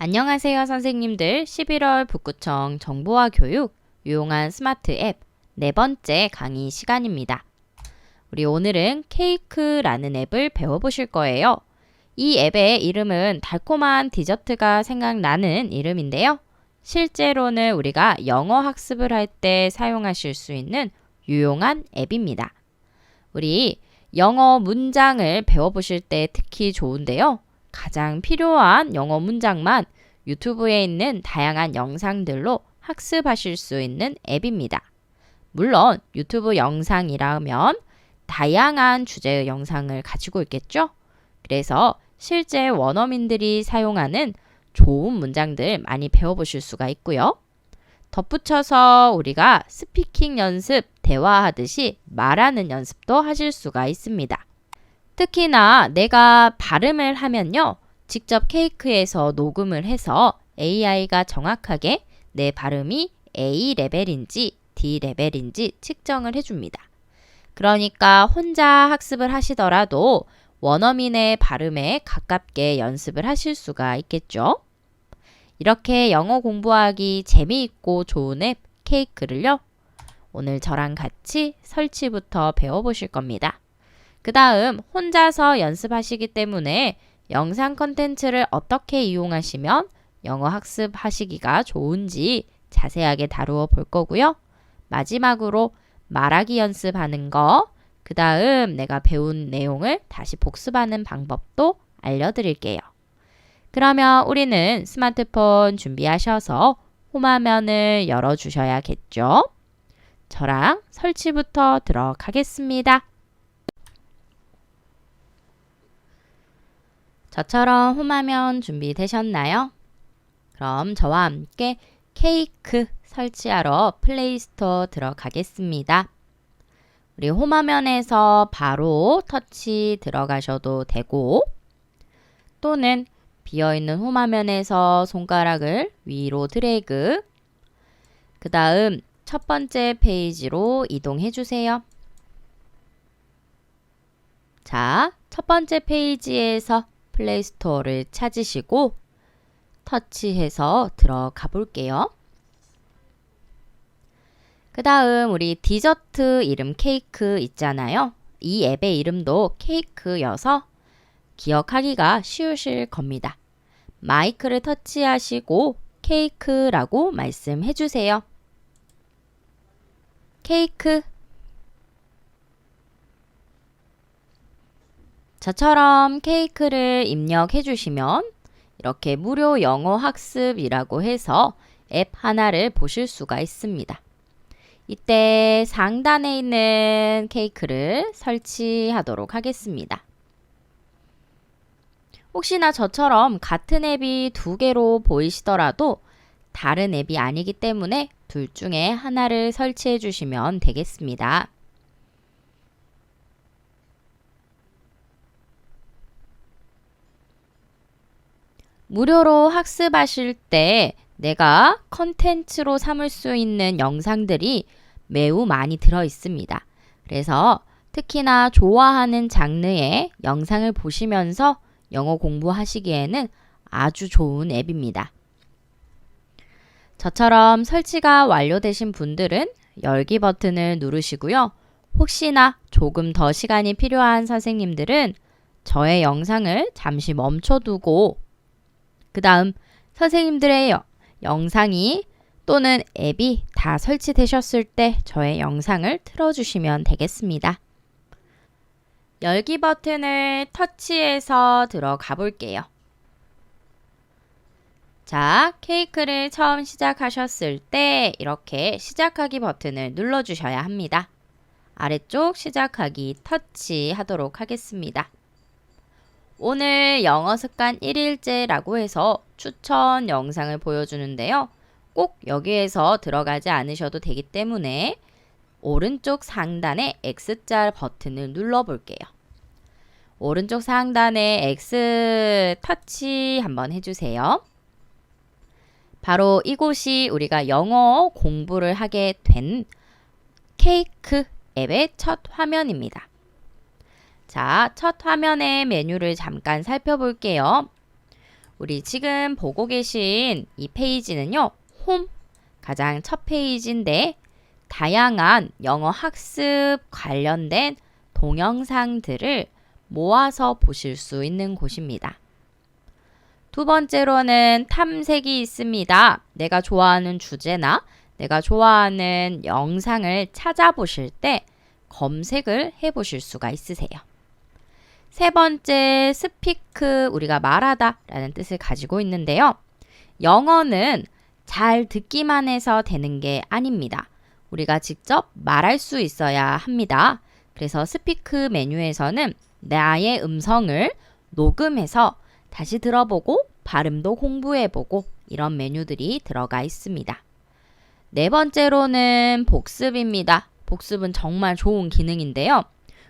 안녕하세요, 선생님들. 11월 북구청 정보화 교육 유용한 스마트 앱 네 번째 강의 시간입니다. 우리 오늘은 케이크라는 앱을 배워보실 거예요. 이 앱의 이름은 달콤한 디저트가 생각나는 이름인데요. 실제로는 우리가 영어 학습을 할 때 사용하실 수 있는 유용한 앱입니다. 우리 영어 문장을 배워보실 때 특히 좋은데요. 가장 필요한 영어 문장만 유튜브에 있는 다양한 영상들로 학습하실 수 있는 앱입니다. 물론 유튜브 영상이라면 다양한 주제의 영상을 가지고 있겠죠? 그래서 실제 원어민들이 사용하는 좋은 문장들 많이 배워보실 수가 있고요. 덧붙여서 우리가 스피킹 연습, 대화하듯이 말하는 연습도 하실 수가 있습니다. 특히나 내가 발음을 하면요. 직접 케이크에서 녹음을 해서 AI가 정확하게 내 발음이 A 레벨인지 D 레벨인지 측정을 해줍니다. 그러니까 혼자 학습을 하시더라도 원어민의 발음에 가깝게 연습을 하실 수가 있겠죠. 이렇게 영어 공부하기 재미있고 좋은 앱 케이크를요. 오늘 저랑 같이 설치부터 배워보실 겁니다. 그 다음 혼자서 연습하시기 때문에 영상 컨텐츠를 어떻게 이용하시면 영어 학습하시기가 좋은지 자세하게 다루어 볼 거고요. 마지막으로 말하기 연습하는 거, 그 다음 내가 배운 내용을 다시 복습하는 방법도 알려드릴게요. 그러면 우리는 스마트폰 준비하셔서 홈화면을 열어주셔야겠죠? 저랑 설치부터 들어가겠습니다. 저처럼 홈화면 준비되셨나요? 그럼 저와 함께 케이크 설치하러 플레이스토어 들어가겠습니다. 우리 홈화면에서 바로 터치 들어가셔도 되고 또는 비어있는 홈화면에서 손가락을 위로 드래그 그 다음 첫 번째 페이지로 이동해 주세요. 자, 첫 번째 페이지에서 플레이스토어를 찾으시고 터치해서 들어가 볼게요. 그 다음 우리 디저트 이름 케이크 있잖아요. 이 앱의 이름도 케이크여서 기억하기가 쉬우실 겁니다. 마이크를 터치하시고 케이크라고 말씀해 주세요. 케이크. 저처럼 케이크를 입력해 주시면 이렇게 무료 영어 학습이라고 해서 앱 하나를 보실 수가 있습니다. 이때 상단에 있는 케이크를 설치하도록 하겠습니다. 혹시나 저처럼 같은 앱이 두 개로 보이시더라도 다른 앱이 아니기 때문에 둘 중에 하나를 설치해 주시면 되겠습니다. 무료로 학습하실 때 내가 컨텐츠로 삼을 수 있는 영상들이 매우 많이 들어 있습니다. 그래서 특히나 좋아하는 장르의 영상을 보시면서 영어 공부하시기에는 아주 좋은 앱입니다. 저처럼 설치가 완료되신 분들은 열기 버튼을 누르시고요. 혹시나 조금 더 시간이 필요한 선생님들은 저의 영상을 잠시 멈춰두고 그 다음 선생님들의 영상이 또는 앱이 다 설치되셨을 때 저의 영상을 틀어주시면 되겠습니다. 열기 버튼을 터치해서 들어가 볼게요. 자, 케이크를 처음 시작하셨을 때 이렇게 시작하기 버튼을 눌러주셔야 합니다. 아래쪽 시작하기 터치하도록 하겠습니다. 오늘 영어 습관 1일째라고 해서 추천 영상을 보여주는데요. 꼭 여기에서 들어가지 않으셔도 되기 때문에 오른쪽 상단에 X자 버튼을 눌러 볼게요. 오른쪽 상단에 X 터치 한번 해주세요. 바로 이곳이 우리가 영어 공부를 하게 된 케이크 앱의 첫 화면입니다. 자, 첫 화면의 메뉴를 잠깐 살펴볼게요. 우리 지금 보고 계신 이 페이지는요, 홈 가장 첫 페이지인데 다양한 영어 학습 관련된 동영상들을 모아서 보실 수 있는 곳입니다. 두 번째로는 탐색이 있습니다. 내가 좋아하는 주제나 내가 좋아하는 영상을 찾아보실 때 검색을 해보실 수가 있으세요. 세 번째, 스피크, 우리가 말하다 라는 뜻을 가지고 있는데요. 영어는 잘 듣기만 해서 되는 게 아닙니다. 우리가 직접 말할 수 있어야 합니다. 그래서 스피크 메뉴에서는 나의 음성을 녹음해서 다시 들어보고 발음도 공부해보고 이런 메뉴들이 들어가 있습니다. 네 번째로는 복습입니다. 복습은 정말 좋은 기능인데요.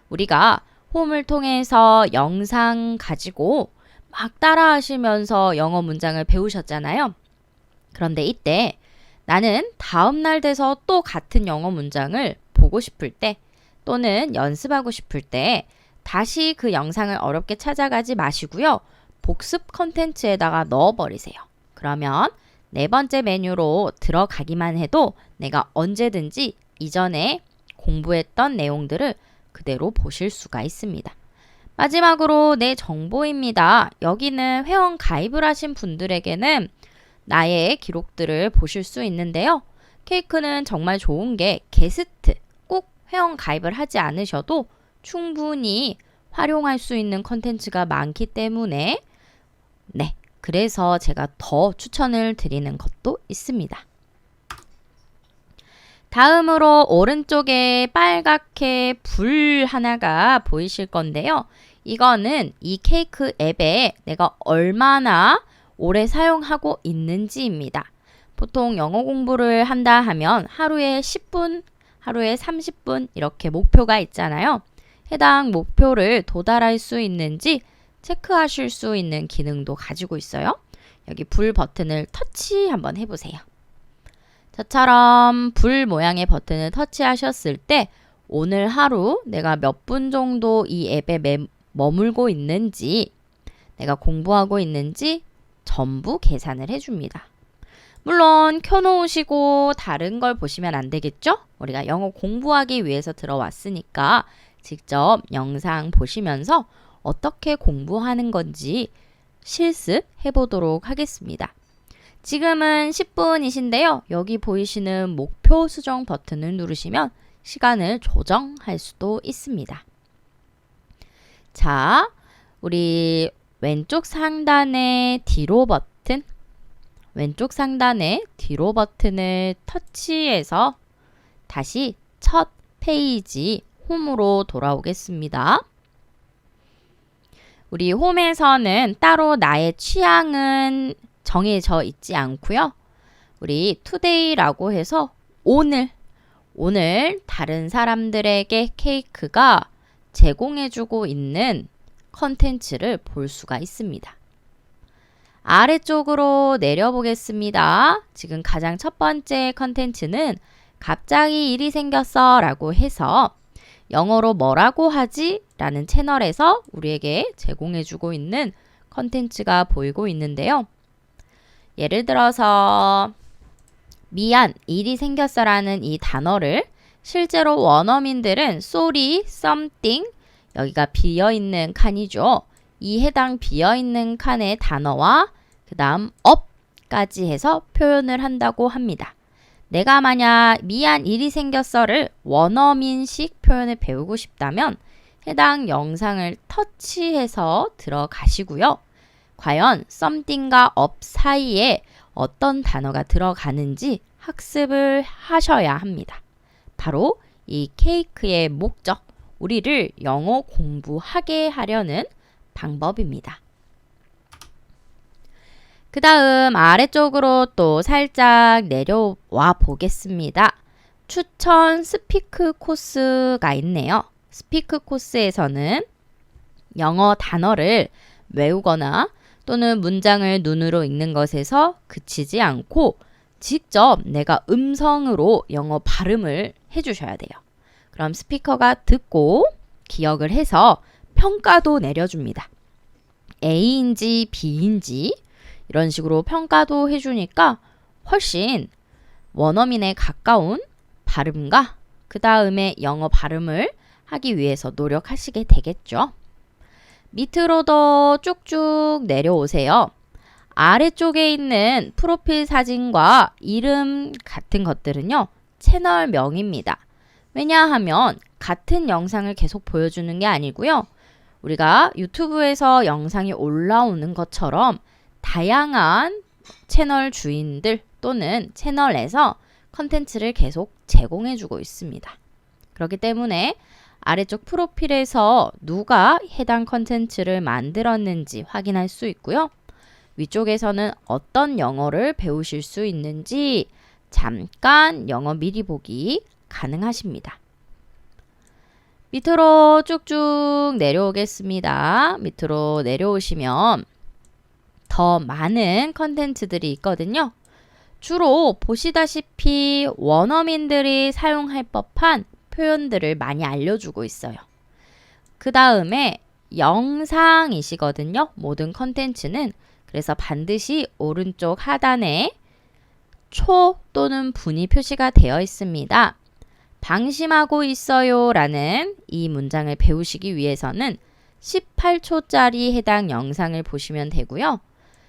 우리가 홈을 통해서 영상 가지고 막 따라 하시면서 영어 문장을 배우셨잖아요. 그런데 이때 나는 다음날 돼서 또 같은 영어 문장을 보고 싶을 때 또는 연습하고 싶을 때 다시 그 영상을 어렵게 찾아가지 마시고요. 복습 컨텐츠에다가 넣어버리세요. 그러면 네 번째 메뉴로 들어가기만 해도 내가 언제든지 이전에 공부했던 내용들을 그대로 보실 수가 있습니다. 마지막으로 내 정보입니다. 여기는 회원 가입을 하신 분들에게는 나의 기록들을 보실 수 있는데요. 케이크는 정말 좋은 게 게스트, 꼭 회원 가입을 하지 않으셔도 충분히 활용할 수 있는 컨텐츠가 많기 때문에 그래서 제가 더 추천을 드리는 것도 있습니다. 다음으로 오른쪽에 빨갛게 불 하나가 보이실 건데요. 이거는 이 케이크 앱에 내가 얼마나 오래 사용하고 있는지입니다. 보통 영어 공부를 한다 하면 하루에 10분, 하루에 30분 이렇게 목표가 있잖아요. 해당 목표를 도달할 수 있는지 체크하실 수 있는 기능도 가지고 있어요. 여기 불 버튼을 터치 한번 해보세요. 저처럼 불 모양의 버튼을 터치하셨을 때 오늘 하루 내가 몇 분 정도 이 앱에 머물고 있는지, 내가 공부하고 있는지 전부 계산을 해줍니다. 물론 켜놓으시고 다른 걸 보시면 안 되겠죠? 우리가 영어 공부하기 위해서 들어왔으니까 직접 영상 보시면서 어떻게 공부하는 건지 실습해 보도록 하겠습니다. 지금은 10분이신데요. 여기 보이시는 목표 수정 버튼을 누르시면 시간을 조정할 수도 있습니다. 자, 우리 왼쪽 상단의 뒤로 버튼, 왼쪽 상단의 뒤로 버튼을 터치해서 다시 첫 페이지 홈으로 돌아오겠습니다. 우리 홈에서는 따로 나의 취향은 정해져 있지 않고요. 우리 today라고 해서 오늘 다른 사람들에게 케이크가 제공해주고 있는 컨텐츠를 볼 수가 있습니다. 아래쪽으로 내려보겠습니다. 지금 가장 첫 번째 컨텐츠는 갑자기 일이 생겼어 라고 해서 영어로 뭐라고 하지? 라는 채널에서 우리에게 제공해주고 있는 컨텐츠가 보이고 있는데요. 예를 들어서 미안, 일이 생겼어 라는 이 단어를 실제로 원어민들은 sorry, something, 여기가 비어있는 칸이죠. 이 해당 비어있는 칸의 단어와 그 다음 up까지 해서 표현을 한다고 합니다. 내가 만약 미안 일이 생겼어를 원어민식 표현을 배우고 싶다면 해당 영상을 터치해서 들어가시고요. 과연 something과 up 사이에 어떤 단어가 들어가는지 학습을 하셔야 합니다. 바로 이 케이크의 목적, 우리를 영어 공부하게 하려는 방법입니다. 그 다음 아래쪽으로 또 살짝 내려와 보겠습니다. 추천 스피크 코스가 있네요. 스피크 코스에서는 영어 단어를 외우거나 또는 문장을 눈으로 읽는 것에서 그치지 않고 직접 내가 음성으로 영어 발음을 해주셔야 돼요. 그럼 스피커가 듣고 기억을 해서 평가도 내려줍니다. A인지 B인지 이런 식으로 평가도 해주니까 훨씬 원어민에 가까운 발음과 그 다음에 영어 발음을 하기 위해서 노력하시게 되겠죠. 밑으로 더 쭉쭉 내려오세요. 아래쪽에 있는 프로필 사진과 이름 같은 것들은요, 채널명입니다. 왜냐하면 같은 영상을 계속 보여주는 게 아니고요. 우리가 유튜브에서 영상이 올라오는 것처럼 다양한 채널 주인들 또는 채널에서 컨텐츠를 계속 제공해주고 있습니다. 그렇기 때문에 아래쪽 프로필에서 누가 해당 컨텐츠를 만들었는지 확인할 수 있고요. 위쪽에서는 어떤 영어를 배우실 수 있는지 잠깐 영어 미리 보기 가능하십니다. 밑으로 쭉쭉 내려오겠습니다. 밑으로 내려오시면 더 많은 컨텐츠들이 있거든요. 주로 보시다시피 원어민들이 사용할 법한 표현들을 많이 알려주고 있어요. 그 다음에 영상이시거든요. 모든 컨텐츠는. 그래서 반드시 오른쪽 하단에 초 또는 분이 표시가 되어 있습니다. 방심하고 있어요 라는 이 문장을 배우시기 위해서는 18초짜리 해당 영상을 보시면 되고요.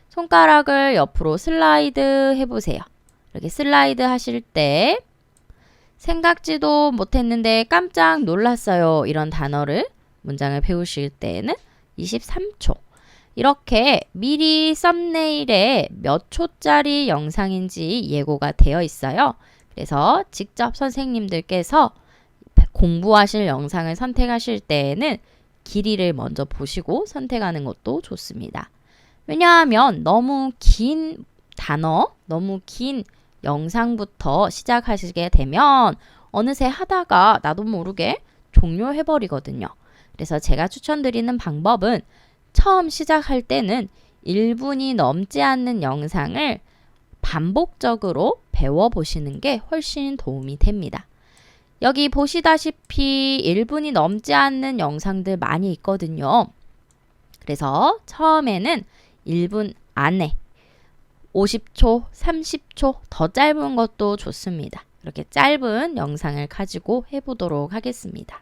손가락을 옆으로 슬라이드 해보세요. 이렇게 슬라이드 하실 때 생각지도 못했는데 깜짝 놀랐어요. 이런 단어를 문장을 배우실 때는 23초. 이렇게 미리 썸네일에 몇 초짜리 영상인지 예고가 되어 있어요. 그래서 직접 선생님들께서 공부하실 영상을 선택하실 때에는 길이를 먼저 보시고 선택하는 것도 좋습니다. 왜냐하면 너무 긴 단어, 너무 긴 영상부터 시작하시게 되면 어느새 하다가 나도 모르게 종료해버리거든요. 그래서 제가 추천드리는 방법은 처음 시작할 때는 1분이 넘지 않는 영상을 반복적으로 배워보시는 게 훨씬 도움이 됩니다. 여기 보시다시피 1분이 넘지 않는 영상들 많이 있거든요. 그래서 처음에는 1분 안에 50초, 30초 더 짧은 것도 좋습니다. 이렇게 짧은 영상을 가지고 해보도록 하겠습니다.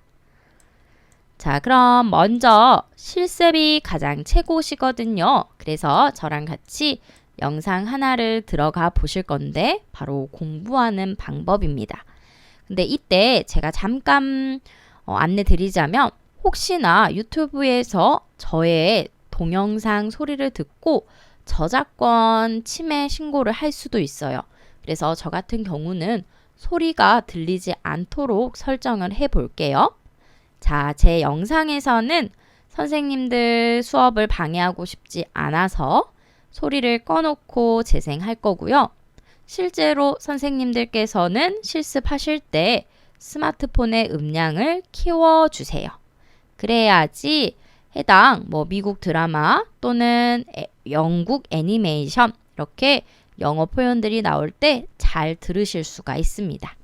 자, 그럼 먼저 실습이 가장 최고시거든요. 그래서 저랑 같이 영상 하나를 들어가 보실 건데 바로 공부하는 방법입니다. 근데 이때 제가 잠깐 안내 드리자면 혹시나 유튜브에서 저의 동영상 소리를 듣고 저작권 침해 신고를 할 수도 있어요. 그래서 저 같은 경우는 소리가 들리지 않도록 설정을 해 볼게요. 자, 제 영상에서는 선생님들 수업을 방해하고 싶지 않아서 소리를 꺼놓고 재생할 거고요. 실제로 선생님들께서는 실습하실 때 스마트폰의 음량을 키워주세요. 그래야지 해당 미국 드라마 또는 영국 애니메이션 이렇게 영어 표현들이 나올 때 잘 들으실 수가 있습니다.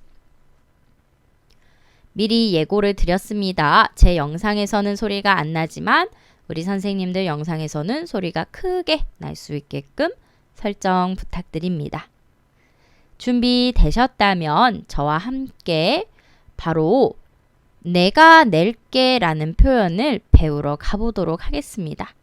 미리 예고를 드렸습니다. 제 영상에서는 소리가 안 나지만 우리 선생님들 영상에서는 소리가 크게 날 수 있게끔 설정 부탁드립니다. 준비되셨다면 저와 함께 바로 내가 낼게 라는 표현을 배우러 가보도록 하겠습니다.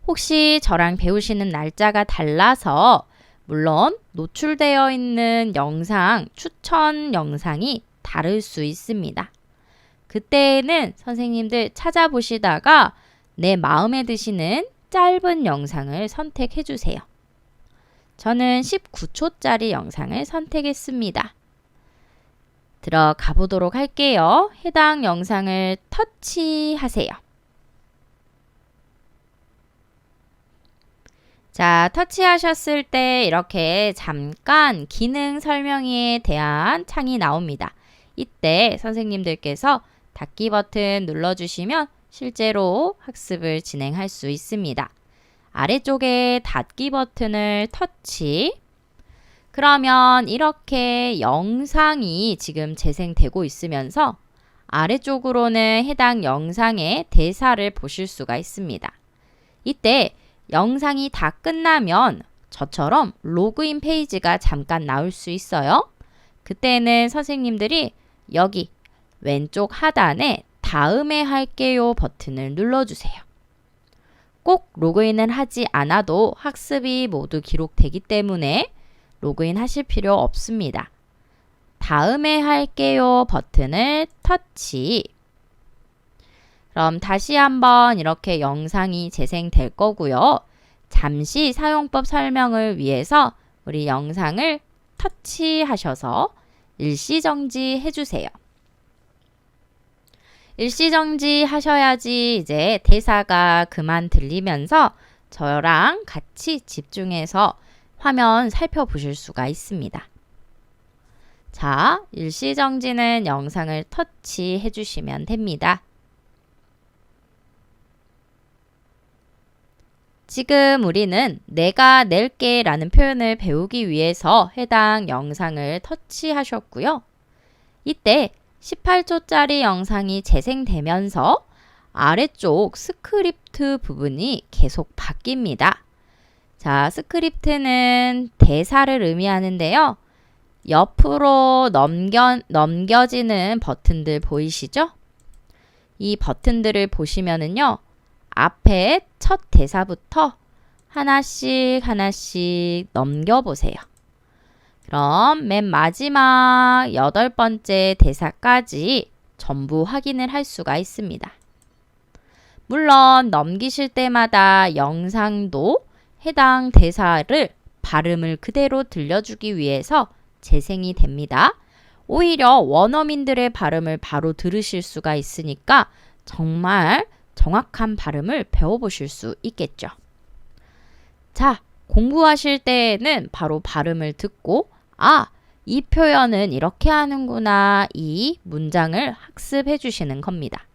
혹시 저랑 배우시는 날짜가 달라서 물론 노출되어 있는 영상, 추천 영상이 다를 수 있습니다. 그때는 선생님들 찾아보시다가 내 마음에 드시는 짧은 영상을 선택해 주세요. 저는 19초짜리 영상을 선택했습니다. 들어가 보도록 할게요. 해당 영상을 터치하세요. 자, 터치하셨을 때 이렇게 잠깐 기능 설명에 대한 창이 나옵니다. 이때 선생님들께서 닫기 버튼 눌러주시면 실제로 학습을 진행할 수 있습니다. 아래쪽에 닫기 버튼을 터치. 그러면 이렇게 영상이 지금 재생되고 있으면서 아래쪽으로는 해당 영상의 대사를 보실 수가 있습니다. 이때 영상이 다 끝나면 저처럼 로그인 페이지가 잠깐 나올 수 있어요. 그때는 선생님들이 여기 왼쪽 하단에 다음에 할게요 버튼을 눌러주세요. 꼭 로그인을 하지 않아도 학습이 모두 기록되기 때문에 로그인 하실 필요 없습니다. 다음에 할게요 버튼을 터치. 그럼 다시 한번 이렇게 영상이 재생될 거고요. 잠시 사용법 설명을 위해서 우리 영상을 터치하셔서 일시정지 해주세요. 일시정지 하셔야지 이제 대사가 그만 들리면서 저랑 같이 집중해서 화면 살펴보실 수가 있습니다. 자, 일시정지는 영상을 터치해 주시면 됩니다. 지금 우리는 내가 낼게 라는 표현을 배우기 위해서 해당 영상을 터치하셨고요. 이때 18초짜리 영상이 재생되면서 아래쪽 스크립트 부분이 계속 바뀝니다. 자, 스크립트는 대사를 의미하는데요. 옆으로 넘겨지는 버튼들 보이시죠? 이 버튼들을 보시면은요. 앞에 첫 대사부터 하나씩 넘겨보세요. 그럼 맨 마지막 8번째 대사까지 전부 확인을 할 수가 있습니다. 물론 넘기실 때마다 영상도 해당 대사를 발음을 그대로 들려주기 위해서 재생이 됩니다. 오히려 원어민들의 발음을 바로 들으실 수가 있으니까 정말 정확한 발음을 배워보실 수 있겠죠. 자, 공부하실 때에는 바로 발음을 듣고 이 표현은 이렇게 하는구나 이 문장을 학습해 주시는 겁니다.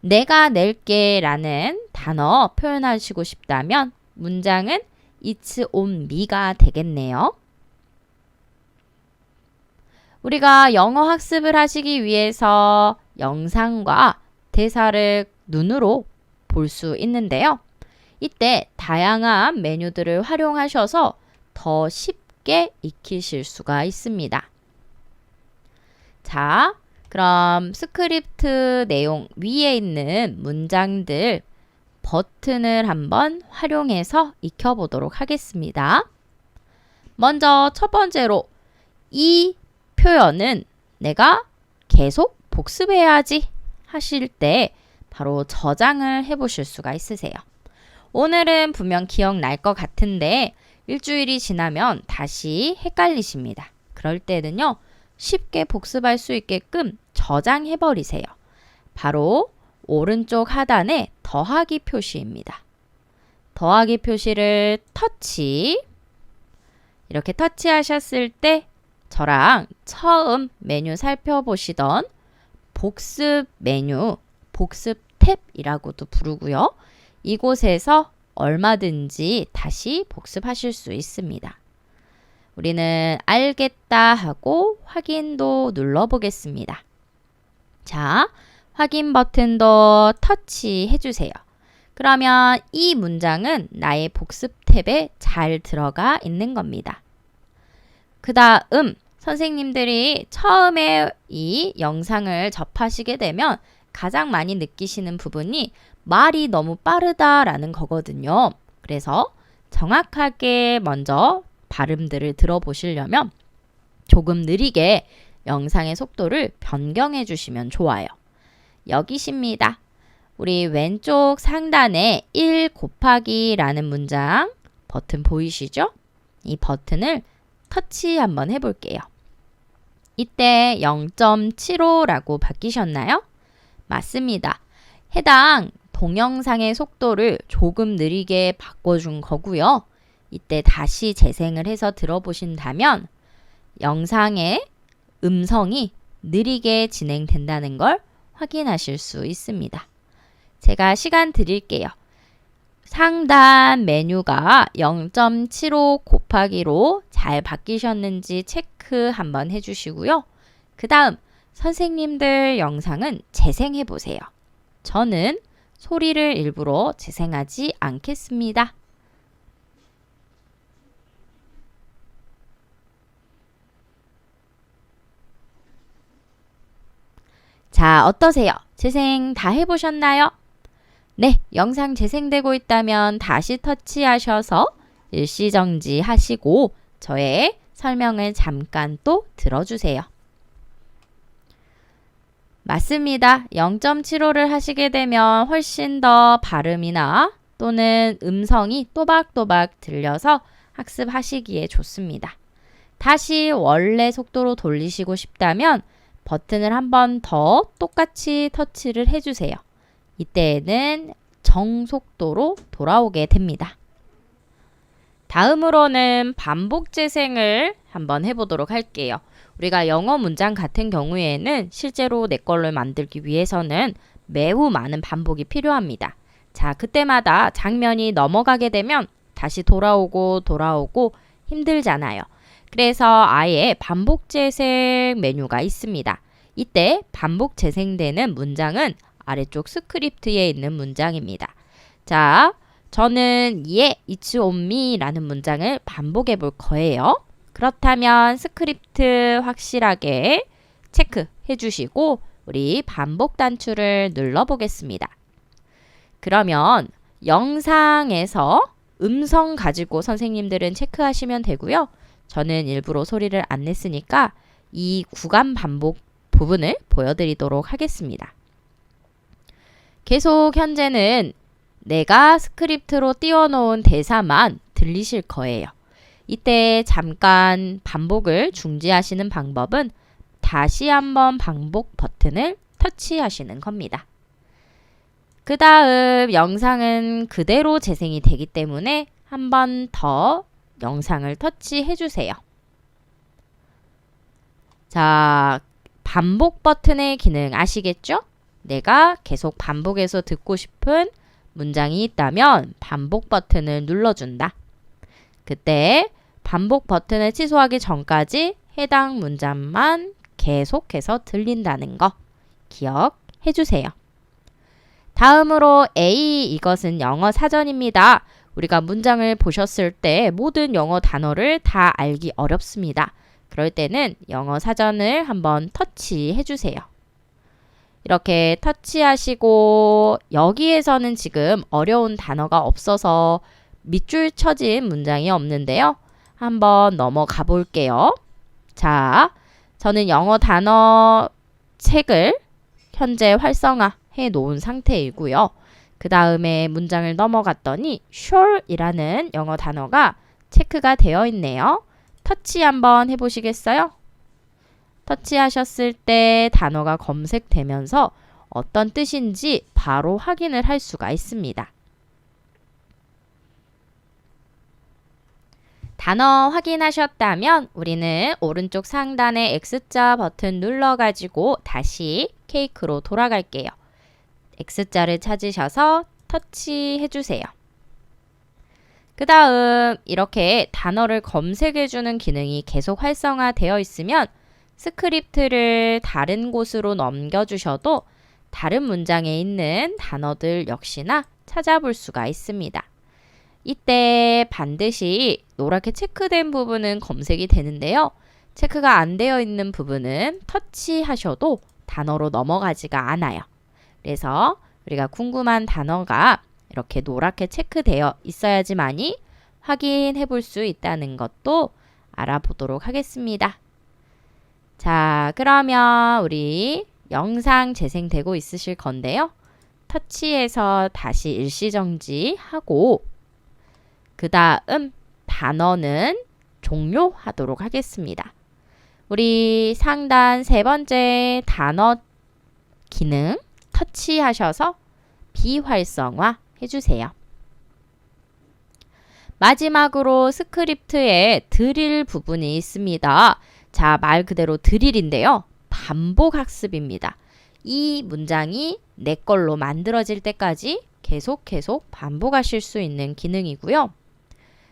내가 낼게 라는 단어 표현하시고 싶다면 문장은 It's on me가 되겠네요. 우리가 영어 학습을 하시기 위해서 영상과 대사를 눈으로 볼 수 있는데요. 이때 다양한 메뉴들을 활용하셔서 더 쉽게 익히실 수가 있습니다. 자, 그럼 스크립트 내용 위에 있는 문장들 버튼을 한번 활용해서 익혀보도록 하겠습니다. 먼저 첫 번째로 이 표현은 내가 계속 복습해야지 하실 때 바로 저장을 해보실 수가 있으세요. 오늘은 분명 기억날 것 같은데 일주일이 지나면 다시 헷갈리십니다. 그럴 때는요. 쉽게 복습할 수 있게끔 저장해버리세요. 바로 오른쪽 하단에 더하기 표시입니다. 더하기 표시를 터치. 이렇게 터치하셨을 때 저랑 처음 메뉴 살펴보시던 복습 메뉴, 복습 탭이라고도 부르고요. 이곳에서 얼마든지 다시 복습하실 수 있습니다. 우리는 알겠다 하고 확인도 눌러보겠습니다. 자, 확인 버튼도 터치해 주세요. 그러면 이 문장은 나의 복습 탭에 잘 들어가 있는 겁니다. 그 다음 선생님들이 처음에 이 영상을 접하시게 되면 가장 많이 느끼시는 부분이 말이 너무 빠르다라는 거거든요. 그래서 정확하게 먼저 발음들을 들어보시려면 조금 느리게 영상의 속도를 변경해 주시면 좋아요. 여기십니다. 우리 왼쪽 상단에 1 곱하기라는 문장 버튼 보이시죠? 이 버튼을 터치 한번 해볼게요. 이때 0.75라고 바뀌셨나요? 맞습니다. 해당 동영상의 속도를 조금 느리게 바꿔준 거고요. 이때 다시 재생을 해서 들어보신다면 영상의 음성이 느리게 진행된다는 걸 확인하실 수 있습니다. 제가 시간 드릴게요. 상단 메뉴가 0.75 곱하기로 잘 바뀌셨는지 체크 한번 해주시고요. 그 다음 선생님들 영상은 재생해 보세요. 저는 소리를 일부러 재생하지 않겠습니다. 자, 어떠세요? 재생 다 해보셨나요? 네, 영상 재생되고 있다면 다시 터치하셔서 일시정지 하시고 저의 설명을 잠깐 또 들어주세요. 맞습니다. 0.75를 하시게 되면 훨씬 더 발음이나 또는 음성이 또박또박 들려서 학습하시기에 좋습니다. 다시 원래 속도로 돌리시고 싶다면 버튼을 한 번 더 똑같이 터치를 해주세요. 이때에는 정속도로 돌아오게 됩니다. 다음으로는 반복 재생을 한번 해보도록 할게요. 우리가 영어 문장 같은 경우에는 실제로 내 걸로 만들기 위해서는 매우 많은 반복이 필요합니다. 자, 그때마다 장면이 넘어가게 되면 다시 돌아오고 힘들잖아요. 그래서 아예 반복 재생 메뉴가 있습니다. 이때 반복 재생되는 문장은 아래쪽 스크립트에 있는 문장입니다. 자, 저는 it's on me 라는 문장을 반복해 볼 거예요. 그렇다면 스크립트 확실하게 체크해 주시고 우리 반복 단추를 눌러 보겠습니다. 그러면 영상에서 음성 가지고 선생님들은 체크하시면 되고요. 저는 일부러 소리를 안 냈으니까 이 구간 반복 부분을 보여드리도록 하겠습니다. 계속 현재는 내가 스크립트로 띄워놓은 대사만 들리실 거예요. 이때 잠깐 반복을 중지하시는 방법은 다시 한번 반복 버튼을 터치하시는 겁니다. 그 다음 영상은 그대로 재생이 되기 때문에 한 번 더 영상을 터치해 주세요. 자, 반복 버튼의 기능 아시겠죠? 내가 계속 반복해서 듣고 싶은 문장이 있다면 반복 버튼을 눌러준다. 그때 반복 버튼을 취소하기 전까지 해당 문장만 계속해서 들린다는 거 기억해 주세요. 다음으로 A, 이것은 영어 사전입니다. 우리가 문장을 보셨을 때 모든 영어 단어를 다 알기 어렵습니다. 그럴 때는 영어 사전을 한번 터치해 주세요. 이렇게 터치하시고 여기에서는 지금 어려운 단어가 없어서 밑줄 쳐진 문장이 없는데요. 한번 넘어가 볼게요. 자, 저는 영어 단어 책을 현재 활성화해 놓은 상태이고요. 그 다음에 문장을 넘어갔더니 sure이라는 영어 단어가 체크가 되어 있네요. 터치 한번 해보시겠어요? 터치하셨을 때 단어가 검색되면서 어떤 뜻인지 바로 확인을 할 수가 있습니다. 단어 확인하셨다면 우리는 오른쪽 상단의 X자 버튼 눌러가지고 다시 케이크로 돌아갈게요. X자를 찾으셔서 터치해주세요. 그 다음 이렇게 단어를 검색해주는 기능이 계속 활성화되어 있으면 스크립트를 다른 곳으로 넘겨주셔도 다른 문장에 있는 단어들 역시나 찾아볼 수가 있습니다. 이때 반드시 노랗게 체크된 부분은 검색이 되는데요. 체크가 안 되어 있는 부분은 터치하셔도 단어로 넘어가지가 않아요. 그래서 우리가 궁금한 단어가 이렇게 노랗게 체크되어 있어야지만이 확인해 볼 수 있다는 것도 알아보도록 하겠습니다. 자, 그러면 우리 영상 재생되고 있으실 건데요. 터치해서 다시 일시정지하고 그 다음 단어는 종료하도록 하겠습니다. 우리 상단 세 번째 단어 기능 터치하셔서 비활성화 해주세요. 마지막으로 스크립트에 드릴 부분이 있습니다. 자, 말 그대로 드릴인데요. 반복 학습입니다. 이 문장이 내 걸로 만들어질 때까지 계속 반복하실 수 있는 기능이고요.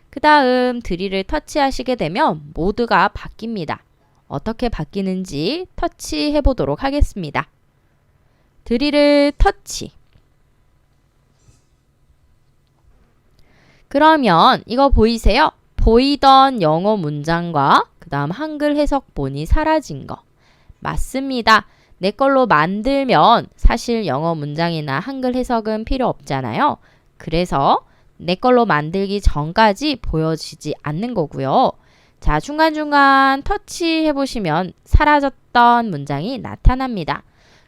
그 다음 드릴을 터치하시게 되면 모드가 바뀝니다. 어떻게 바뀌는지 터치해 보도록 하겠습니다. 드릴을 터치. 그러면 이거 보이세요? 보이던 영어 문장과 그 다음 한글 해석본이 사라진 거. 맞습니다. 내 걸로 만들면 사실 영어 문장이나 한글 해석은 필요 없잖아요. 그래서 내 걸로 만들기 전까지 보여지지 않는 거고요. 자, 중간중간 터치해 보시면 사라졌던 문장이 나타납니다.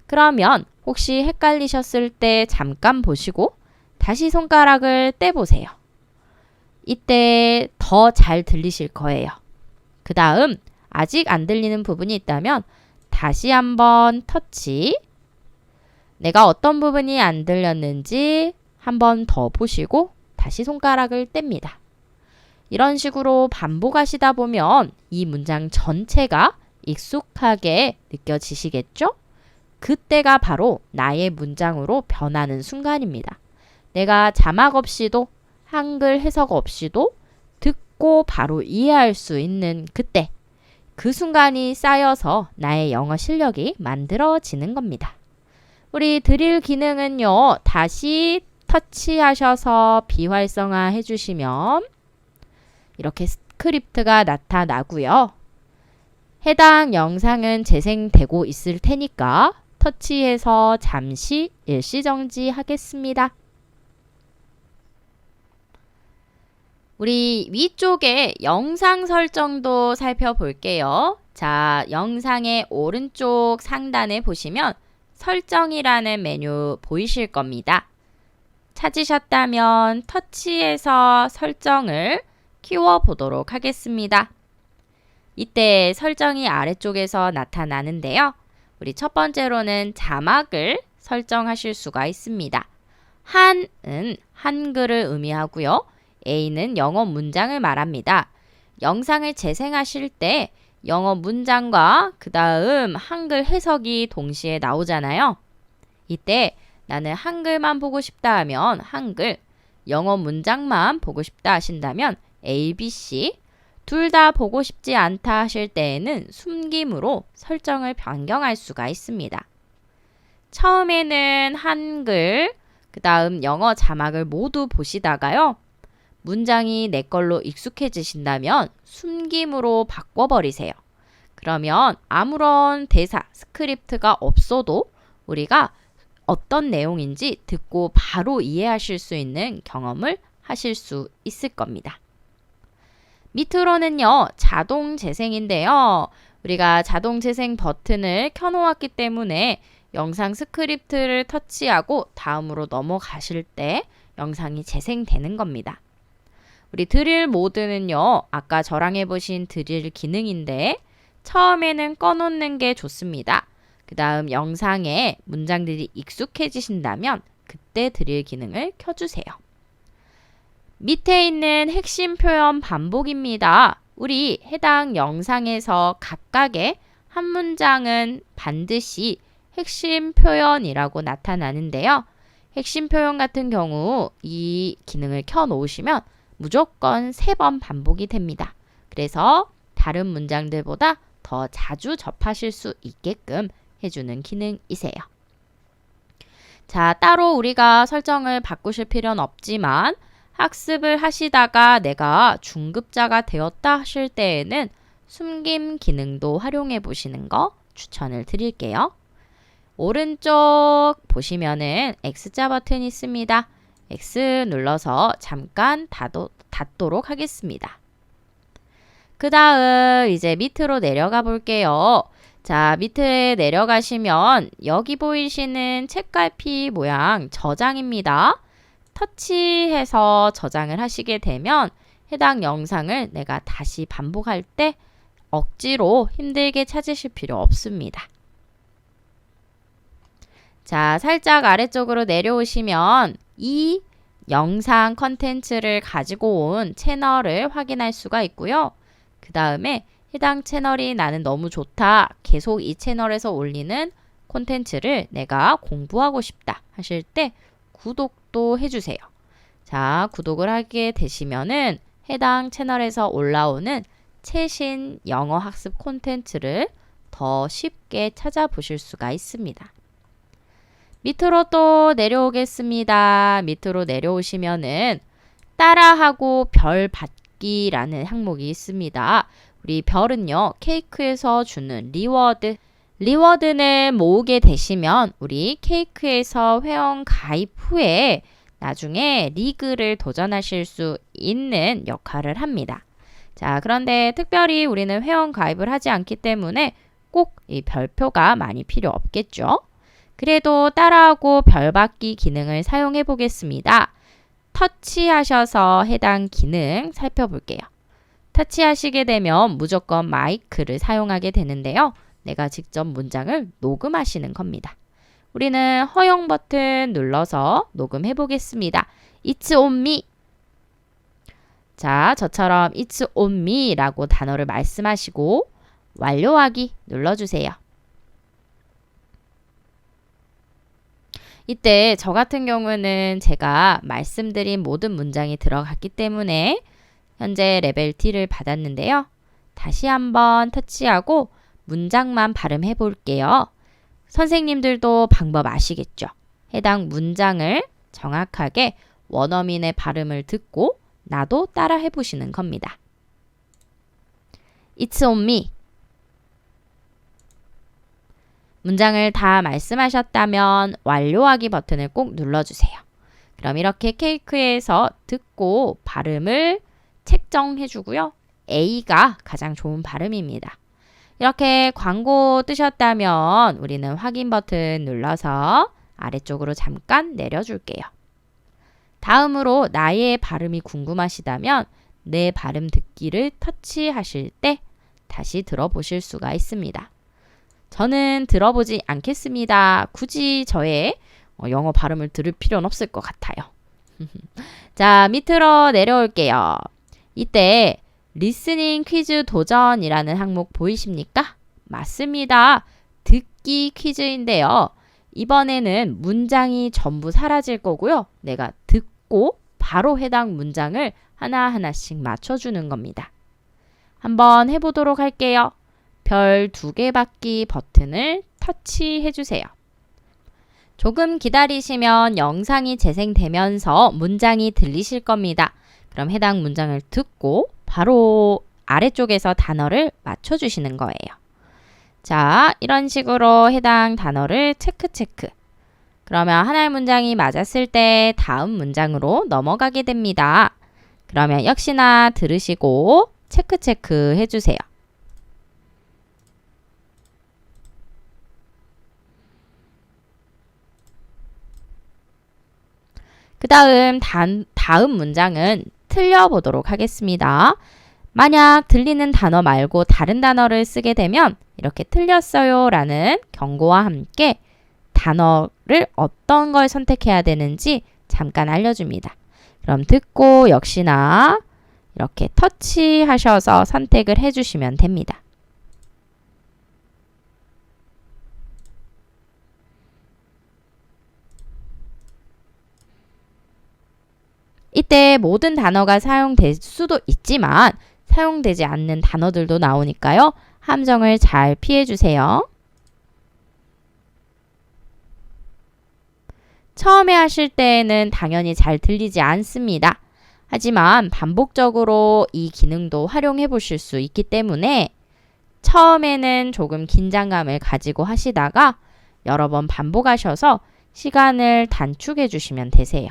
그러면 혹시 헷갈리셨을 때 잠깐 보시고 다시 손가락을 떼보세요. 이때 더 잘 들리실 거예요. 그 다음 아직 안 들리는 부분이 있다면 다시 한번 터치. 내가 어떤 부분이 안 들렸는지 한번 더 보시고 다시 손가락을 뗍니다. 이런 식으로 반복하시다 보면 이 문장 전체가 익숙하게 느껴지시겠죠? 그때가 바로 나의 문장으로 변하는 순간입니다. 내가 자막 없이도 한글 해석 없이도 듣고 바로 이해할 수 있는 그때, 그 순간이 쌓여서 나의 영어 실력이 만들어지는 겁니다. 우리 드릴 기능은요, 다시 터치하셔서 비활성화 해주시면 이렇게 스크립트가 나타나고요. 해당 영상은 재생되고 있을 테니까 터치해서 잠시 일시정지 하겠습니다. 우리 위쪽에 영상 설정도 살펴볼게요. 자, 영상의 오른쪽 상단에 보시면 설정이라는 메뉴 보이실 겁니다. 찾으셨다면 터치해서 설정을 키워보도록 하겠습니다. 이때 설정이 아래쪽에서 나타나는데요. 우리 첫 번째로는 자막을 설정하실 수가 있습니다. 한은 한글을 의미하고요. A는 영어 문장을 말합니다. 영상을 재생하실 때 영어 문장과 그 다음 한글 해석이 동시에 나오잖아요. 이때 나는 한글만 보고 싶다 하면 한글, 영어 문장만 보고 싶다 하신다면 A, B, C, 둘 다 보고 싶지 않다 하실 때에는 숨김으로 설정을 변경할 수가 있습니다. 처음에는 한글, 그 다음 영어 자막을 모두 보시다가요. 문장이 내 걸로 익숙해지신다면 숨김으로 바꿔버리세요. 그러면 아무런 대사, 스크립트가 없어도 우리가 어떤 내용인지 듣고 바로 이해하실 수 있는 경험을 하실 수 있을 겁니다. 밑으로는요, 자동 재생인데요. 우리가 자동 재생 버튼을 켜놓았기 때문에 영상 스크립트를 터치하고 다음으로 넘어가실 때 영상이 재생되는 겁니다. 우리 드릴 모드는요, 아까 저랑 해보신 드릴 기능인데 처음에는 꺼놓는 게 좋습니다. 그 다음 영상에 문장들이 익숙해지신다면 그때 드릴 기능을 켜주세요. 밑에 있는 핵심 표현 반복입니다. 우리 해당 영상에서 각각의 한 문장은 반드시 핵심 표현이라고 나타나는데요. 핵심 표현 같은 경우 이 기능을 켜놓으시면 무조건 3번 반복이 됩니다. 그래서 다른 문장들보다 더 자주 접하실 수 있게끔 해주는 기능이세요. 자, 따로 우리가 설정을 바꾸실 필요는 없지만 학습을 하시다가 내가 중급자가 되었다 하실 때에는 숨김 기능도 활용해 보시는 거 추천을 드릴게요. 오른쪽 보시면은 X자 버튼이 있습니다. X 눌러서 잠깐 닫도록 하겠습니다. 그 다음 이제 밑으로 내려가 볼게요. 자, 밑에 내려가시면 여기 보이시는 책갈피 모양 저장입니다. 터치해서 저장을 하시게 되면 해당 영상을 내가 다시 반복할 때 억지로 힘들게 찾으실 필요 없습니다. 자, 살짝 아래쪽으로 내려오시면 이 영상 컨텐츠를 가지고 온 채널을 확인할 수가 있고요. 그 다음에 해당 채널이 나는 너무 좋다, 계속 이 채널에서 올리는 콘텐츠를 내가 공부하고 싶다 하실 때 구독도 해주세요. 자, 구독을 하게 되시면은 해당 채널에서 올라오는 최신 영어 학습 콘텐츠를 더 쉽게 찾아보실 수가 있습니다. 밑으로 또 내려오겠습니다. 밑으로 내려오시면은 따라하고 별 받기라는 항목이 있습니다. 우리 별은요, 케이크에서 주는 리워드, 리워드는 모으게 되시면 우리 케이크에서 회원 가입 후에 나중에 리그를 도전하실 수 있는 역할을 합니다. 자, 그런데 특별히 우리는 회원 가입을 하지 않기 때문에 꼭 이 별표가 많이 필요 없겠죠. 그래도 따라하고 별받기 기능을 사용해 보겠습니다. 터치하셔서 해당 기능 살펴볼게요. 터치하시게 되면 무조건 마이크를 사용하게 되는데요. 내가 직접 문장을 녹음하시는 겁니다. 우리는 허용 버튼 눌러서 녹음해 보겠습니다. It's on me. 자, 저처럼 It's on me 라고 단어를 말씀하시고 완료하기 눌러주세요. 이때 저 같은 경우는 제가 말씀드린 모든 문장이 들어갔기 때문에 현재 레벨 D를 받았는데요. 다시 한번 터치하고 문장만 발음해 볼게요. 선생님들도 방법 아시겠죠? 해당 문장을 정확하게 원어민의 발음을 듣고 나도 따라 해보시는 겁니다. It's on me. 문장을 다 말씀하셨다면 완료하기 버튼을 꼭 눌러주세요. 그럼 이렇게 케이크에서 듣고 발음을 책정해 주고요. A가 가장 좋은 발음입니다. 이렇게 광고 뜨셨다면 우리는 확인 버튼 눌러서 아래쪽으로 잠깐 내려줄게요. 다음으로 나의 발음이 궁금하시다면 내 발음 듣기를 터치하실 때 다시 들어보실 수가 있습니다. 저는 들어보지 않겠습니다. 굳이 저의 영어 발음을 들을 필요는 없을 것 같아요. 자, 밑으로 내려올게요. 이때 리스닝 퀴즈 도전이라는 항목 보이십니까? 맞습니다. 듣기 퀴즈인데요. 이번에는 문장이 전부 사라질 거고요. 내가 듣고 바로 해당 문장을 하나하나씩 맞춰주는 겁니다. 한번 해보도록 할게요. 별 2개 받기 버튼을 터치해 주세요. 조금 기다리시면 영상이 재생되면서 문장이 들리실 겁니다. 그럼 해당 문장을 듣고 바로 아래쪽에서 단어를 맞춰주시는 거예요. 자, 이런 식으로 해당 단어를 체크. 그러면 하나의 문장이 맞았을 때 다음 문장으로 넘어가게 됩니다. 그러면 역시나 들으시고 체크 해주세요. 그 다음 문장은 틀려보도록 하겠습니다. 만약 들리는 단어 말고 다른 단어를 쓰게 되면 이렇게 틀렸어요 라는 경고와 함께 단어를 어떤 걸 선택해야 되는지 잠깐 알려줍니다. 그럼 듣고 역시나 이렇게 터치하셔서 선택을 해주시면 됩니다. 이때 모든 단어가 사용될 수도 있지만 사용되지 않는 단어들도 나오니까요. 함정을 잘 피해주세요. 처음에 하실 때에는 당연히 잘 들리지 않습니다. 하지만 반복적으로 이 기능도 활용해 보실 수 있기 때문에 처음에는 조금 긴장감을 가지고 하시다가 여러 번 반복하셔서 시간을 단축해 주시면 되세요.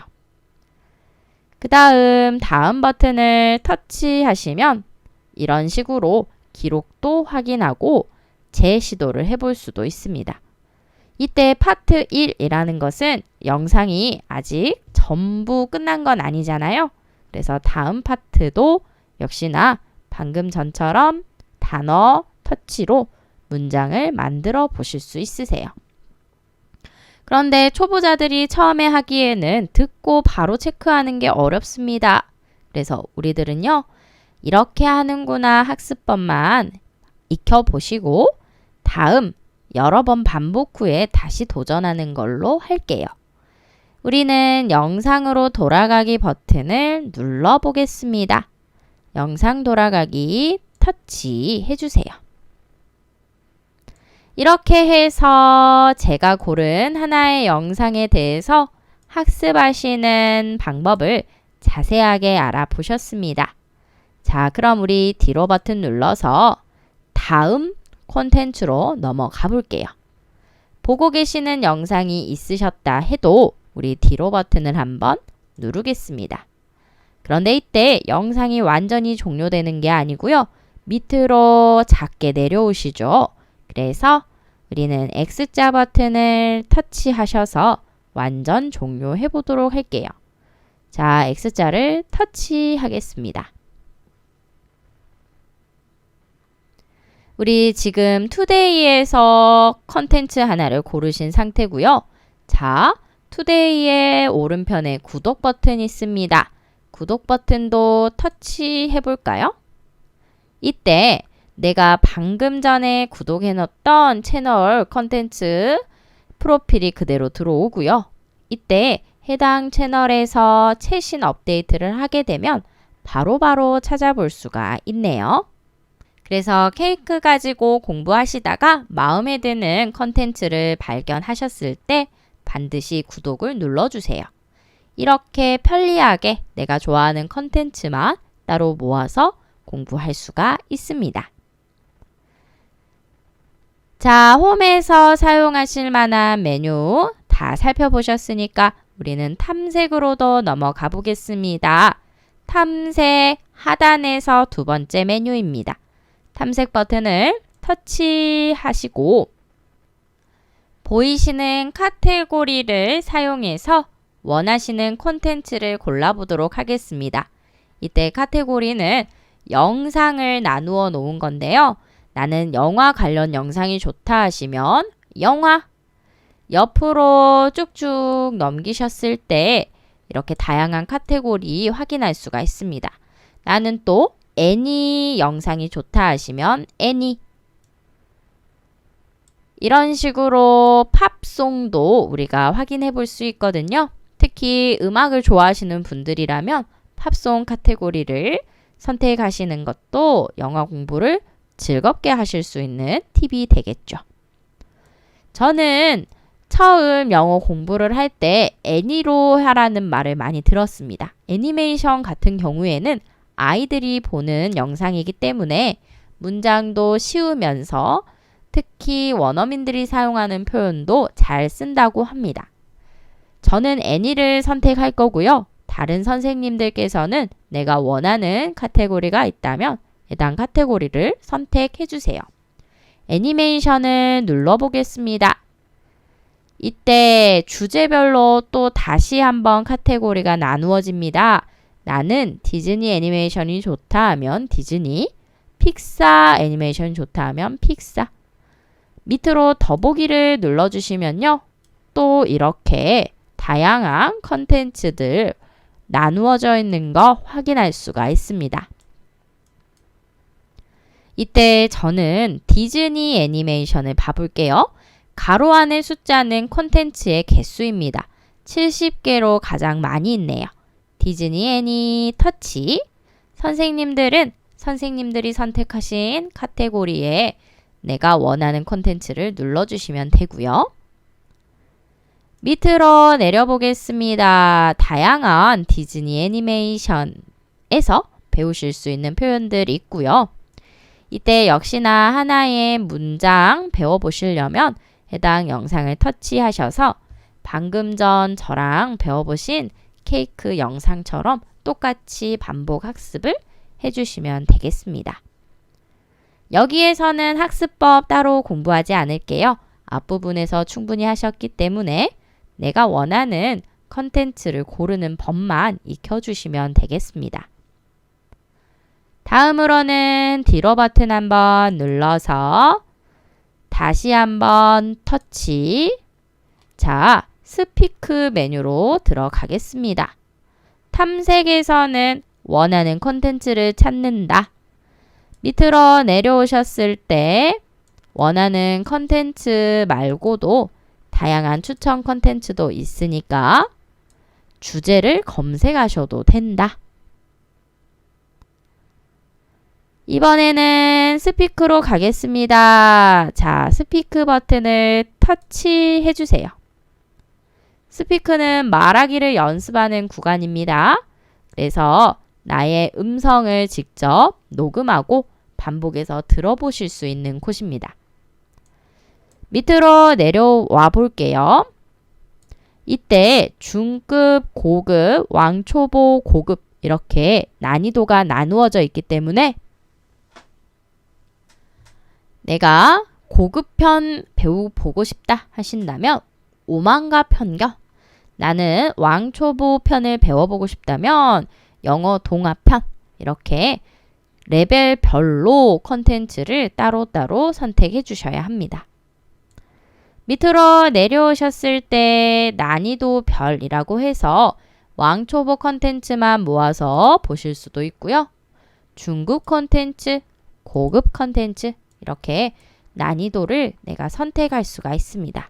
그 다음 버튼을 터치하시면 이런 식으로 기록도 확인하고 재시도를 해볼 수도 있습니다. 이때 파트 1이라는 것은 영상이 아직 전부 끝난 건 아니잖아요. 그래서 다음 파트도 역시나 방금 전처럼 단어 터치로 문장을 만들어 보실 수 있으세요. 그런데 초보자들이 처음에 하기에는 듣고 바로 체크하는 게 어렵습니다. 그래서 우리들은요, 이렇게 하는구나 학습법만 익혀보시고 다음 여러 번 반복 후에 다시 도전하는 걸로 할게요. 우리는 영상으로 돌아가기 버튼을 눌러보겠습니다. 영상 돌아가기 터치해 주세요. 이렇게 해서 제가 고른 하나의 영상에 대해서 학습하시는 방법을 자세하게 알아보셨습니다. 자, 그럼 우리 뒤로 버튼 눌러서 다음 콘텐츠로 넘어가 볼게요. 보고 계시는 영상이 있으셨다 해도 우리 뒤로 버튼을 한번 누르겠습니다. 그런데 이때 영상이 완전히 종료되는 게 아니고요. 밑으로 작게 내려오시죠. 그래서 우리는 X자 버튼을 터치하셔서 완전 종료해 보도록 할게요. 자, X자를 터치하겠습니다. 우리 지금 투데이에서 컨텐츠 하나를 고르신 상태고요. 자, 투데이의 오른편에 구독 버튼이 있습니다. 구독 버튼도 터치해 볼까요? 이때 내가 방금 전에 구독해 놓았던 채널 컨텐츠 프로필이 그대로 들어오고요. 이때 해당 채널에서 최신 업데이트를 하게 되면 바로바로 찾아볼 수가 있네요. 그래서 케이크 가지고 공부하시다가 마음에 드는 컨텐츠를 발견하셨을 때 반드시 구독을 눌러주세요. 이렇게 편리하게 내가 좋아하는 컨텐츠만 따로 모아서 공부할 수가 있습니다. 자, 홈에서 사용하실 만한 메뉴 다 살펴보셨으니까 우리는 탐색으로도 넘어가 보겠습니다. 탐색 하단에서 두 번째 메뉴입니다. 탐색 버튼을 터치하시고 보이시는 카테고리를 사용해서 원하시는 콘텐츠를 골라보도록 하겠습니다. 이때 카테고리는 영상을 나누어 놓은 건데요. 나는 영화 관련 영상이 좋다 하시면 영화, 옆으로 쭉쭉 넘기셨을 때 이렇게 다양한 카테고리 확인할 수가 있습니다. 나는 또 애니 영상이 좋다 하시면 애니, 이런 식으로 팝송도 우리가 확인해 볼 수 있거든요. 특히 음악을 좋아하시는 분들이라면 팝송 카테고리를 선택하시는 것도 영화 공부를 즐겁게 하실 수 있는 팁이 되겠죠. 저는 처음 영어 공부를 할 때 애니로 하라는 말을 많이 들었습니다. 애니메이션 같은 경우에는 아이들이 보는 영상이기 때문에 문장도 쉬우면서 특히 원어민들이 사용하는 표현도 잘 쓴다고 합니다. 저는 애니를 선택할 거고요. 다른 선생님들께서는 내가 원하는 카테고리가 있다면 해당 카테고리를 선택해 주세요. 애니메이션을 눌러보겠습니다. 이때 주제별로 또 다시 한번 카테고리가 나누어집니다. 나는 디즈니 애니메이션이 좋다 하면 디즈니, 픽사 애니메이션이 좋다 하면 픽사. 밑으로 더보기를 눌러주시면요. 또 이렇게 다양한 컨텐츠들 나누어져 있는 거 확인할 수가 있습니다. 이때 저는 디즈니 애니메이션을 봐볼게요. 가로 안의 숫자는 콘텐츠의 개수입니다. 70개로 가장 많이 있네요. 디즈니 애니 터치. 선생님들이 선택하신 카테고리에 내가 원하는 콘텐츠를 눌러주시면 되고요. 밑으로 내려보겠습니다. 다양한 디즈니 애니메이션에서 배우실 수 있는 표현들이 있고요. 이때 역시나 하나의 문장 배워보시려면 해당 영상을 터치하셔서 방금 전 저랑 배워보신 케이크 영상처럼 똑같이 반복 학습을 해주시면 되겠습니다. 여기에서는 학습법 따로 공부하지 않을게요. 앞부분에서 충분히 하셨기 때문에 내가 원하는 컨텐츠를 고르는 법만 익혀주시면 되겠습니다. 다음으로는 뒤로 버튼 한번 눌러서 다시 한번 터치. 자, 스피크 메뉴로 들어가겠습니다. 탐색에서는 원하는 콘텐츠를 찾는다. 밑으로 내려오셨을 때 원하는 컨텐츠 말고도 다양한 추천 컨텐츠도 있으니까 주제를 검색하셔도 된다. 이번에는 스피크로 가겠습니다. 자, 스피크 버튼을 터치해 주세요. 스피크는 말하기를 연습하는 구간입니다. 그래서 나의 음성을 직접 녹음하고 반복해서 들어보실 수 있는 곳입니다. 밑으로 내려와 볼게요. 이때 중급, 고급, 왕초보, 고급 이렇게 난이도가 나누어져 있기 때문에 내가 고급편 배워보고 싶다 하신다면 오만과 편견, 나는 왕초보 편을 배워보고 싶다면 영어 동화편 이렇게 레벨별로 컨텐츠를 따로따로 선택해 주셔야 합니다. 밑으로 내려오셨을 때 난이도 별이라고 해서 왕초보 컨텐츠만 모아서 보실 수도 있고요. 중급 컨텐츠, 고급 컨텐츠 이렇게 난이도를 내가 선택할 수가 있습니다.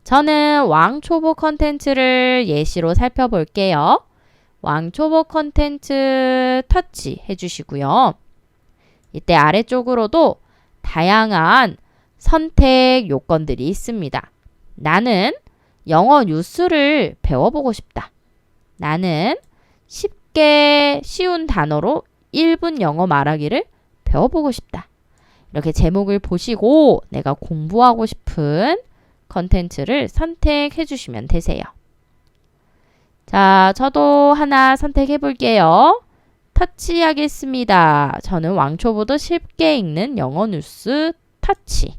저는 왕초보 컨텐츠를 예시로 살펴볼게요. 왕초보 컨텐츠 터치 해주시고요. 이때 아래쪽으로도 다양한 선택 요건들이 있습니다. 나는 영어 뉴스를 배워보고 싶다. 나는 쉽게 쉬운 단어로 1분 영어 말하기를 배워보고 싶다. 이렇게 제목을 보시고 내가 공부하고 싶은 컨텐츠를 선택해 주시면 되세요. 자, 저도 하나 선택해 볼게요. 터치하겠습니다. 저는 왕초보도 쉽게 읽는 영어 뉴스 터치.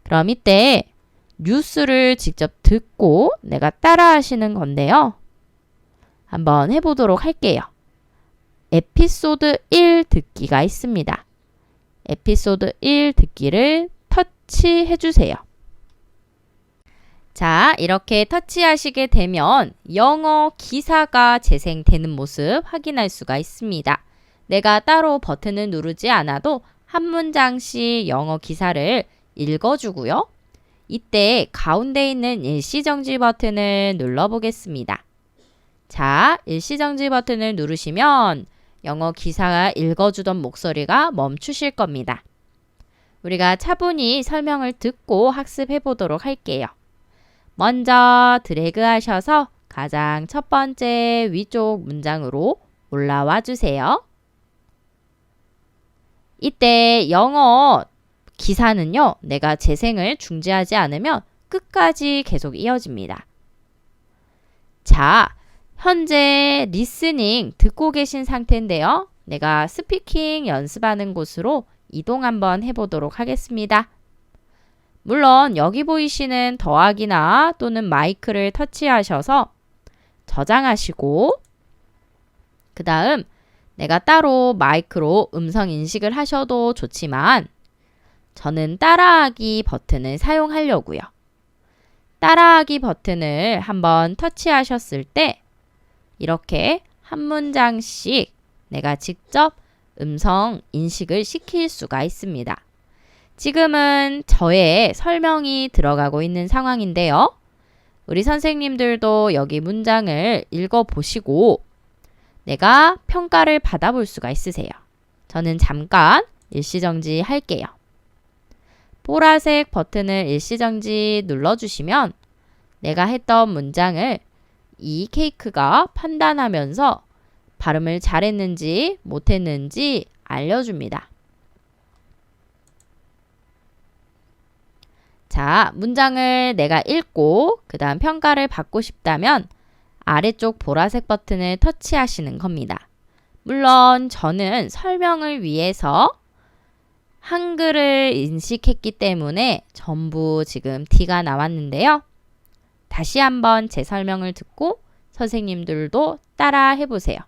그럼 이때 뉴스를 직접 듣고 내가 따라 하시는 건데요. 한번 해보도록 할게요. 에피소드 1 듣기가 있습니다. 에피소드 1 듣기를 터치해 주세요. 자, 이렇게 터치하시게 되면 영어 기사가 재생되는 모습 확인할 수가 있습니다. 내가 따로 버튼을 누르지 않아도 한 문장씩 영어 기사를 읽어주고요. 이때 가운데 있는 일시정지 버튼을 눌러보겠습니다. 자, 일시정지 버튼을 누르시면 영어 기사가 읽어주던 목소리가 멈추실 겁니다. 우리가 차분히 설명을 듣고 학습해 보도록 할게요. 먼저 드래그 하셔서 가장 첫 번째 위쪽 문장으로 올라와 주세요. 이때 영어 기사는요, 내가 재생을 중지하지 않으면 끝까지 계속 이어집니다. 자, 현재 리스닝 듣고 계신 상태인데요. 내가 스피킹 연습하는 곳으로 이동 한번 해보도록 하겠습니다. 물론 여기 보이시는 더하기나 또는 마이크를 터치하셔서 저장하시고 그 다음 내가 따로 마이크로 음성 인식을 하셔도 좋지만 저는 따라하기 버튼을 사용하려고요. 따라하기 버튼을 한번 터치하셨을 때 이렇게 한 문장씩 내가 직접 음성 인식을 시킬 수가 있습니다. 지금은 저의 설명이 들어가고 있는 상황인데요. 우리 선생님들도 여기 문장을 읽어보시고 내가 평가를 받아볼 수가 있으세요. 저는 잠깐 일시정지 할게요. 보라색 버튼을 일시정지 눌러주시면 내가 했던 문장을 이 케이크가 판단하면서 발음을 잘했는지 못했는지 알려줍니다. 자, 문장을 내가 읽고 그 다음 평가를 받고 싶다면 아래쪽 보라색 버튼을 터치하시는 겁니다. 물론 저는 설명을 위해서 한글을 인식했기 때문에 전부 지금 D가 나왔는데요. 다시 한번 제 설명을 듣고 선생님들도 따라 해보세요.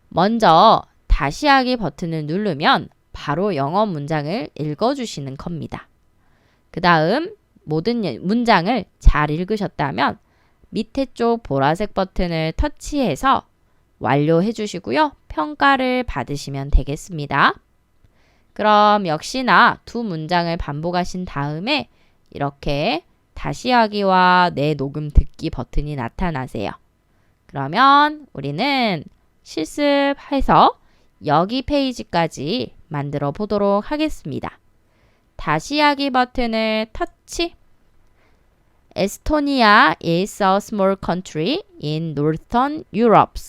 먼저 다시 하기 버튼을 누르면 바로 영어 문장을 읽어주시는 겁니다. 그 다음 모든 문장을 잘 읽으셨다면 밑에 쪽 보라색 버튼을 터치해서 완료해 주시고요. 평가를 받으시면 되겠습니다. 그럼 역시나 두 문장을 반복하신 다음에 이렇게 다시 하기와 내 녹음 듣기 버튼이 나타나세요. 그러면 우리는 실습해서 여기 페이지까지 만들어 보도록 하겠습니다. 다시 하기 버튼을 터치. Estonia is a small country in Northern Europe.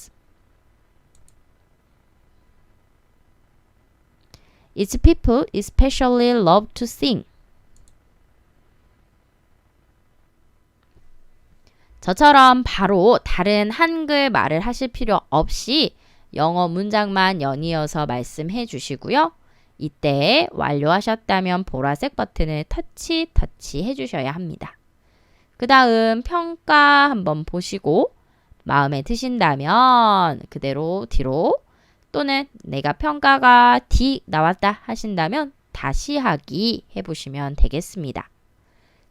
Its people especially love to sing. 저처럼 바로 다른 한글 말을 하실 필요 없이 영어 문장만 연이어서 말씀해 주시고요. 이때 완료하셨다면 보라색 버튼을 터치 해 주셔야 합니다. 그 다음 평가 한번 보시고 마음에 드신다면 그대로 뒤로 또는 내가 평가가 D 나왔다 하신다면 다시 하기 해보시면 되겠습니다.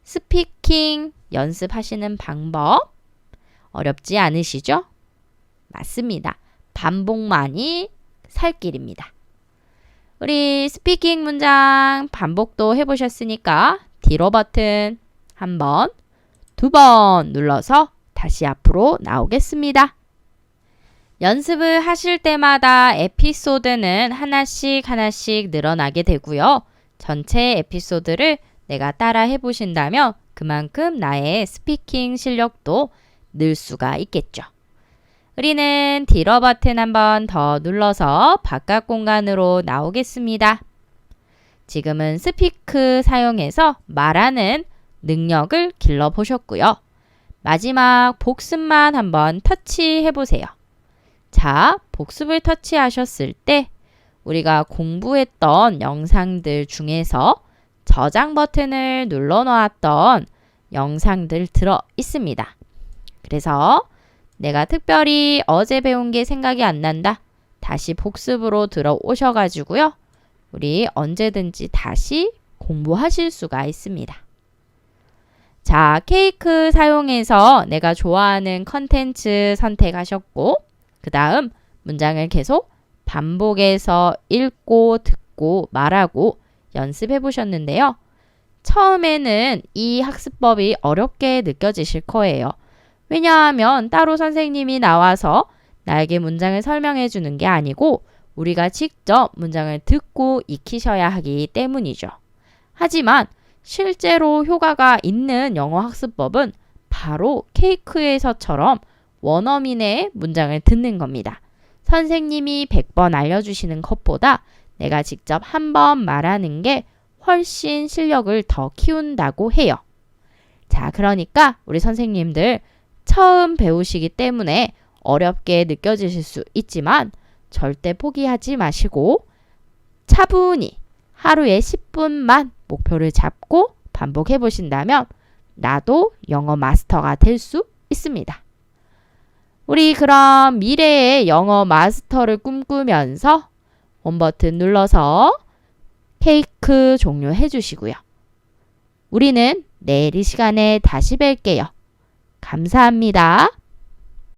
스피킹 연습하시는 방법 어렵지 않으시죠? 맞습니다. 반복만이 살 길입니다. 우리 스피킹 문장 반복도 해보셨으니까 뒤로 버튼 한 번, 2번 눌러서 다시 앞으로 나오겠습니다. 연습을 하실 때마다 에피소드는 하나씩 늘어나게 되고요. 전체 에피소드를 내가 따라 해보신다면 그만큼 나의 스피킹 실력도 늘 수가 있겠죠. 우리는 뒤로 버튼 한 번 더 눌러서 바깥 공간으로 나오겠습니다. 지금은 스피크 사용해서 말하는 능력을 길러보셨고요. 마지막 복습만 한번 터치해 보세요. 자, 복습을 터치하셨을 때 우리가 공부했던 영상들 중에서 저장 버튼을 눌러 놓았던 영상들 들어 있습니다. 그래서 내가 특별히 어제 배운 게 생각이 안 난다. 다시 복습으로 들어오셔가지고요. 우리 언제든지 다시 공부하실 수가 있습니다. 자, 케이크 사용해서 내가 좋아하는 컨텐츠 선택하셨고 그 다음 문장을 계속 반복해서 읽고 듣고 말하고 연습해 보셨는데요. 처음에는 이 학습법이 어렵게 느껴지실 거예요. 왜냐하면 따로 선생님이 나와서 나에게 문장을 설명해 주는 게 아니고 우리가 직접 문장을 듣고 익히셔야 하기 때문이죠. 하지만 실제로 효과가 있는 영어 학습법은 바로 케이크에서처럼 원어민의 문장을 듣는 겁니다. 선생님이 100번 알려주시는 것보다 내가 직접 한 번 말하는 게 훨씬 실력을 더 키운다고 해요. 자, 그러니까 우리 선생님들 처음 배우시기 때문에 어렵게 느껴지실 수 있지만 절대 포기하지 마시고 차분히 하루에 10분만 목표를 잡고 반복해 보신다면 나도 영어 마스터가 될 수 있습니다. 우리 그럼 미래의 영어 마스터를 꿈꾸면서 원 버튼 눌러서 케이크 종료해 주시고요. 우리는 내일 이 시간에 다시 뵐게요. 감사합니다.